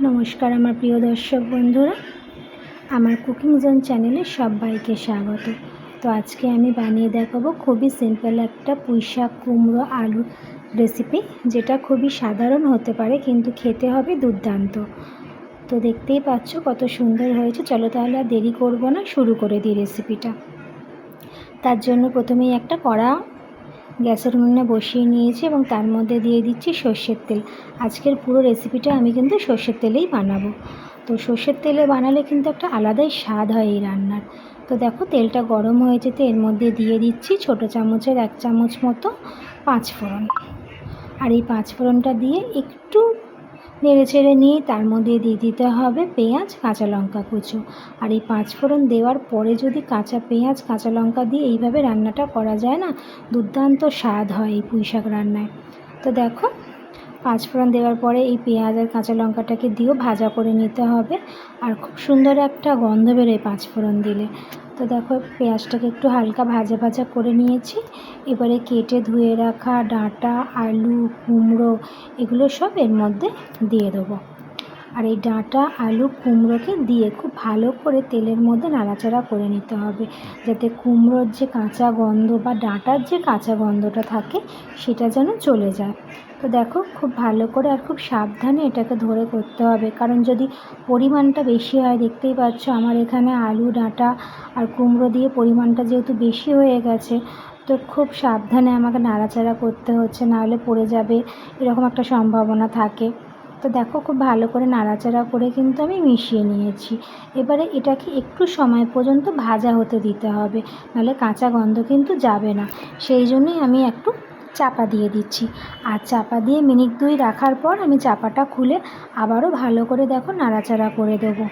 নমস্কার আমার প্রিয় দর্শক বন্ধুরা, আমার কুকিং জোন চ্যানেলে সবাইকে স্বাগত। তো আজকে আমি বানিয়ে দেখাবো খুবই সিম্পল একটা পুঁইশাক কুমড়ো আলু রেসিপি, যেটা খুবই সাধারণ হতে পারে কিন্তু খেতে হবে দুর্দান্ত। তো দেখতেই পাচ্ছ কত সুন্দর হয়েছে। চলো তাহলে আর দেরি করব না, শুরু করে দিই রেসিপিটা। তার জন্য প্রথমেই একটা কড়া গ্যাসের উনুনে বসিয়ে নিয়েছি এবং তার মধ্যে দিয়ে দিচ্ছি সর্ষের তেল। আজকের পুরো রেসিপিটা আমি কিন্তু সর্ষের তেলেই বানাবো। তো সর্ষের তেলে বানালে কিন্তু একটা আলাদাই স্বাদ হয় এই রান্নার। তো দেখো তেলটা গরম হয়ে যেতে এর মধ্যে দিয়ে দিচ্ছি ছোটো চামচের 1 চামচ মতো পাঁচফোড়ন। আর এই পাঁচফোড়নটা দিয়ে একটু নেড়ে চেড়ে নিয়ে তার মধ্যে দিয়ে দিতে হবে পেঁয়াজ কাঁচা লঙ্কা কুচো। আর এই পাঁচফোড়ন দেওয়ার পরে যদি কাঁচা পেঁয়াজ কাঁচা লঙ্কা দিয়ে এইভাবে রান্নাটা করা যায় না, দুর্দান্ত স্বাদ হয় এই পুঁইশাক রান্নায়। তো দেখো পাঁচফোড়ন দেওয়ার পরে এই পেঁয়াজ আর কাঁচা লঙ্কাটাকে দিয়েও ভাজা করে নিতে হবে। আর খুব সুন্দর একটা গন্ধ বেরোয় পাঁচফোড়ন দিলে। তো দেখো পেঁয়াজটাকে একটু হালকা ভাজা ভাজা করে নিয়েছি। এবারে কেটে ধুয়ে রাখা ডাঁটা আলু কুমড়ো এগুলো সব এর মধ্যে দিয়ে দেবো। আর এই ডাঁটা আলু কুমড়োকে দিয়ে খুব ভালো করে তেলের মধ্যে নাড়াচাড়া করে নিতে হবে, যাতে কুমড়োর যে কাঁচা গন্ধ বা ডাঁটার যে কাঁচা গন্ধটা থাকে সেটা যেন চলে যায়। তো দেখো খুব ভালো করে আর খুব সাবধানে এটাকে ধরে করতে হবে, কারণ যদি পরিমাণটা বেশি হয়, দেখতেই পাচ্ছ আমার এখানে আলু ডাঁটা আর কুমড়ো দিয়ে পরিমাণটা যেহেতু বেশি হয়ে গেছে, তো খুব সাবধানে আমাকে নাড়াচাড়া করতে হচ্ছে, নাহলে পড়ে যাবে এরকম একটা সম্ভাবনা থাকে। তো দেখো খুব ভালো করে নাড়াচাড়া করে কিন্তু আমি মিশিয়ে নিয়েছি। এবারে এটাকে একটু সময় পর্যন্ত ভাজা হতে দিতে হবে, নাহলে কাঁচা গন্ধ কিন্তু যাবে না। সেই জন্যই আমি একটু চাপা দিয়ে দিচ্ছি। আর চাপা দিয়ে মিনিট 2 রাখার পর আমি চাপাটা খুলে আবারও ভালো করে দেখো নাড়াচাড়া করে দেবো।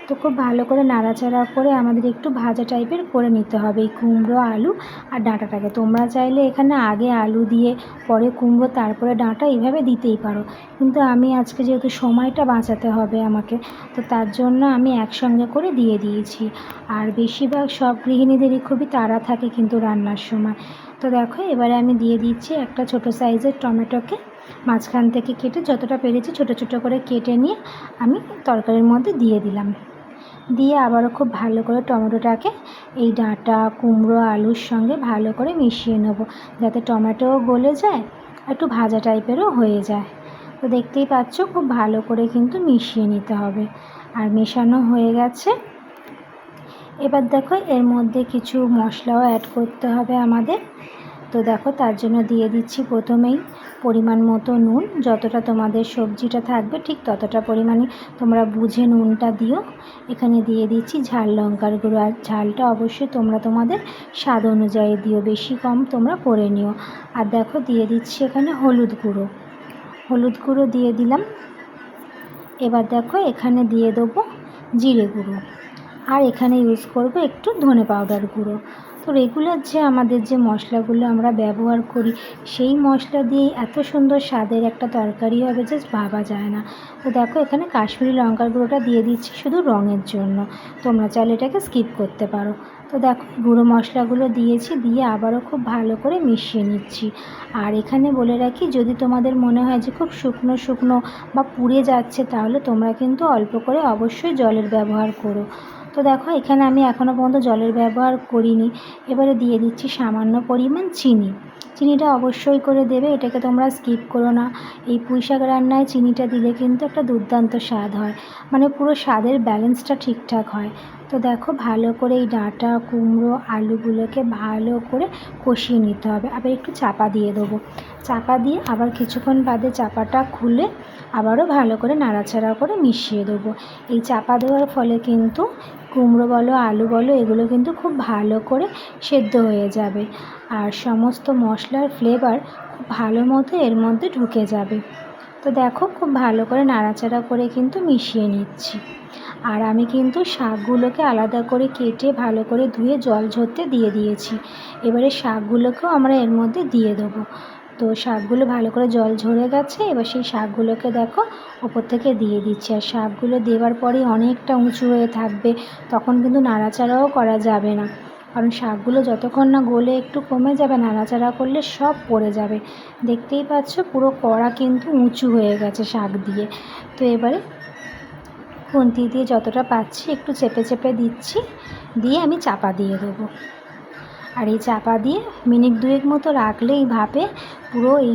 তো খুব ভালো করে নাড়াচাড়া করে আমাদের একটু ভাজা টাইপের করে নিতে হবে এই কুমড়ো আলু আর ডাঁটাটাকে। তোমরা চাইলে এখানে আগে আলু দিয়ে পরে কুমড়ো তারপরে ডাঁটা এইভাবে দিতেই পারো, কিন্তু আমি আজকে যেহেতু সময়টা বাঁচাতে হবে আমাকে, তো তার জন্য আমি একসঙ্গে করে দিয়ে দিয়েছি। আর বেশিরভাগ সব গৃহিণীদেরই খুবই তাড়া থাকে কিন্তু রান্নার সময়। তো দেখো এবারে আমি দিয়ে দিচ্ছি একটা ছোটো সাইজের টমেটোকে মাঝখান থেকে কেটে যতটা পেরেছি ছোটো ছোটো করে কেটে নিয়ে আমি তরকারির মধ্যে দিয়ে দিলাম। দিয়ে আবারও খুব ভালো করে টমেটোটাকে এই ডাঁটা কুমড়ো আলুর সঙ্গে ভালো করে মিশিয়ে নেব, যাতে টমেটোও গলে যায়, একটু ভাজা টাইপেরও হয়ে যায়। তো দেখতেই পাচ্ছ খুব ভালো করে কিন্তু মিশিয়ে নিতে হবে। আর মেশানো হয়ে গেছে। এবার দেখো এর মধ্যে কিছু মশলাও অ্যাড করতে হবে আমাদের। তো দেখো তার জন্য দিয়ে দিচ্ছি প্রথমেই পরিমাণ মতো নুন। যতটা তোমাদের সবজিটা থাকবে ঠিক ততটা পরিমাণে তোমরা বুঝে নুনটা দিও। এখানে দিয়ে দিচ্ছি ঝাল লঙ্কার গুঁড়ো। আর ঝালটা অবশ্যই তোমরা তোমাদের স্বাদ অনুযায়ী দিও, বেশি কম তোমরা করে নিও। আর দেখো দিয়ে দিচ্ছি এখানে হলুদ গুঁড়ো দিয়ে দিলাম। এবার দেখো এখানে দিয়ে দেবো জিরে গুঁড়ো, আর এখানে ইউজ করব একটু ধনে পাউডার গুঁড়ো। তো রেগুলার যে আমাদের যে মশলাগুলো আমরা ব্যবহার করি, সেই মশলা দিয়েই এত সুন্দর স্বাদের একটা তরকারি হবে জাস্ট ভাবা যায় না। তো দেখো এখানে কাশ্মীরি লঙ্কার গুঁড়োটা দিয়ে দিচ্ছি শুধু রঙের জন্য, তোমরা চাইলে এটাকে স্কিপ করতে পারো। তো দেখো গুঁড়ো মশলাগুলো দিয়েছি, দিয়ে আবারও খুব ভালো করে মিশিয়ে নিচ্ছি। আর এখানে বলে রাখি, যদি তোমাদের মনে হয় যে খুব শুকনো শুকনো বা পুড়ে যাচ্ছে, তাহলে তোমরা কিন্তু অল্প করে অবশ্যই জলের ব্যবহার করো। তো দেখো এখানে আমি এখনও পর্যন্ত জলের ব্যবহার করিনি। এবারে দিয়ে দিচ্ছি সামান্য পরিমাণ চিনিটা অবশ্যই করে দেবে, এটাকে তোমরা স্কিপ করো না। এই পুঁইশাক রান্নায় চিনিটা দিলে কিন্তু একটা দুর্দান্ত স্বাদ হয়, মানে পুরো স্বাদের ব্যালেন্সটা ঠিকঠাক হয়। তো দেখো ভালো করে এই ডাঁটা কুমড়ো আলুগুলোকে ভালো করে কষিয়ে নিতে হবে। আবার একটু চাপা দিয়ে দেবো। চাপা দিয়ে আবার কিছুক্ষণ বাদে চাপাটা খুলে আবারও ভালো করে নাড়াচাড়া করে মিশিয়ে দেবো। এই চাপা দেওয়ার ফলে কিন্তু কুমড়ো বলো আলু বলো এগুলো কিন্তু খুব ভালো করে সেদ্ধ হয়ে যাবে, আর সমস্ত মশলার ফ্লেভার খুব ভালো মতো এর মধ্যে ঢুকে যাবে। তো দেখো খুব ভালো করে নাড়াচাড়া করে কিন্তু মিশিয়ে নিচ্ছি। আর আমি কিন্তু শাকগুলোকে আলাদা করে কেটে ভালো করে ধুয়ে জল ঝরতে দিয়ে দিয়েছি। এবারে শাকগুলোকেও আমরা এর মধ্যে দিয়ে দেবো। তো শাকগুলো ভালো করে জল ঝরে গেছে, এবার সেই শাকগুলোকে দেখো ওপর থেকে দিয়ে দিচ্ছি। আর শাকগুলো দেওয়ার পরেই অনেকটা উঁচু হয়ে থাকবে, তখন কিন্তু নাড়াচাড়াও করা যাবে না, কারণ শাকগুলো যতক্ষণ না গলে একটু কমে যাবে, নাড়াচাড়া করলে সব পড়ে যাবে। দেখতেই পাচ্ছ পুরো কড়া কিন্তু উঁচু হয়ে গেছে শাক দিয়ে। তো এবারে খুন্তি দিয়ে যতটা পাচ্ছি একটু চেপে চেপে দিচ্ছি, দিয়ে আমি চাপা দিয়ে দেবো। আর এই চাপা দিয়ে মিনিট 2 মতো রাখলেই ভাপে পুরো এই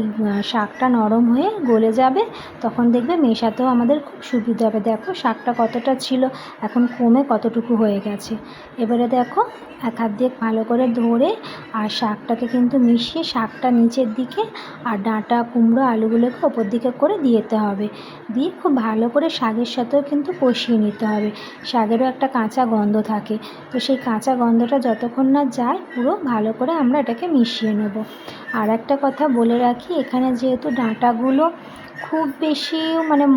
শাকটা নরম হয়ে গলে যাবে। তখন দেখবে মেশাতেও আমাদের খুব সুবিধা হবে। দেখো শাকটা কতটা ছিল, এখন কমে কতটুকু হয়ে গেছে। এবারে দেখো এক হাত দিয়ে ভালো করে ধরে আর শাকটাকে কিন্তু মিশিয়ে শাকটা নিচের দিকে আর ডাঁটা কুমড়ো আলুগুলোকে ওপর দিকে করে দিতে হবে। দিয়ে খুব ভালো করে শাকের সাথেও কিন্তু কষিয়ে নিতে হবে। শাকেরও একটা কাঁচা গন্ধ থাকে, তো সেই কাঁচা গন্ধটা যতক্ষণ না যায় পুরো ভালো করে আমরা এটাকে মিশিয়ে নেব। আর একটা কথা বলে রাখি, এখানে যেহেতু ডাঁটাগুলো খুব বেশি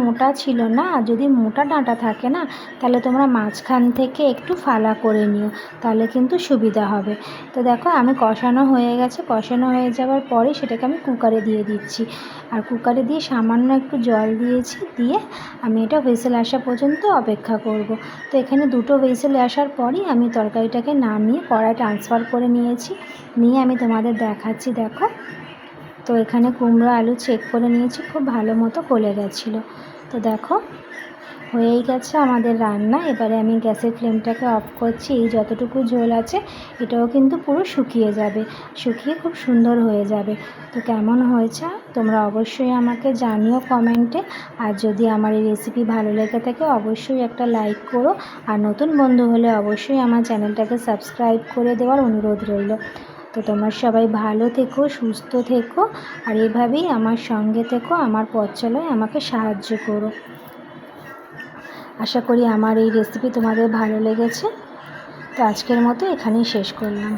মোটা ছিল না, যদি মোটা ডাঁটা থাকে না তাহলে তোমরা মাঝখান থেকে একটু ফালা করে নিও, তাহলে কিন্তু সুবিধা হবে। তো দেখো আমি কষানো হয়ে গেছে, কষানো হয়ে যাওয়ার পরে সেটাকে আমি কুকারে দিয়ে দিচ্ছি। আর কুকারে দিয়ে সামান্য একটু জল দিয়েছি, দিয়ে আমি এটা হুইসেল আসা পর্যন্ত অপেক্ষা করব। তো এখানে 2টো হুইসেল আসার পরই আমি তরকারিটাকে নামিয়ে কড়াই ট্রান্সফার করে নিয়েছি, নিয়ে আমি তোমাদের দেখাচ্ছি। দেখো তো এখানে কুমড়ো আলু চেক করে নিয়েছি, খুব ভালো মতো গলে গেছিলো। তো দেখো হয়েই গেছে আমাদের রান্না। এবারে আমি গ্যাসের ফ্লেমটাকে অফ করছি। এই যতটুকু ঝোল আছে এটাও কিন্তু পুরো শুকিয়ে যাবে, শুকিয়ে খুব সুন্দর হয়ে যাবে। তো কেমন হয়েছে তোমরা অবশ্যই আমাকে জানিও কমেন্টে। আর যদি আমার এই রেসিপি ভালো লেগে থাকে অবশ্যই একটা লাইক করো, আর নতুন বন্ধু হলে অবশ্যই আমার চ্যানেলটাকে সাবস্ক্রাইব করে দেওয়ার অনুরোধ রইল। তো তোমরা সবাই ভালো থেকো, সুস্থ থেকো, আর এভাবেই আমার সঙ্গে থেকো, আমার পথ চলায় আমাকে সাহায্য করো। আশা করি আমার এই রেসিপি তোমাদের ভালো লেগেছে। তো আজকের মতো এখানেই শেষ করলাম।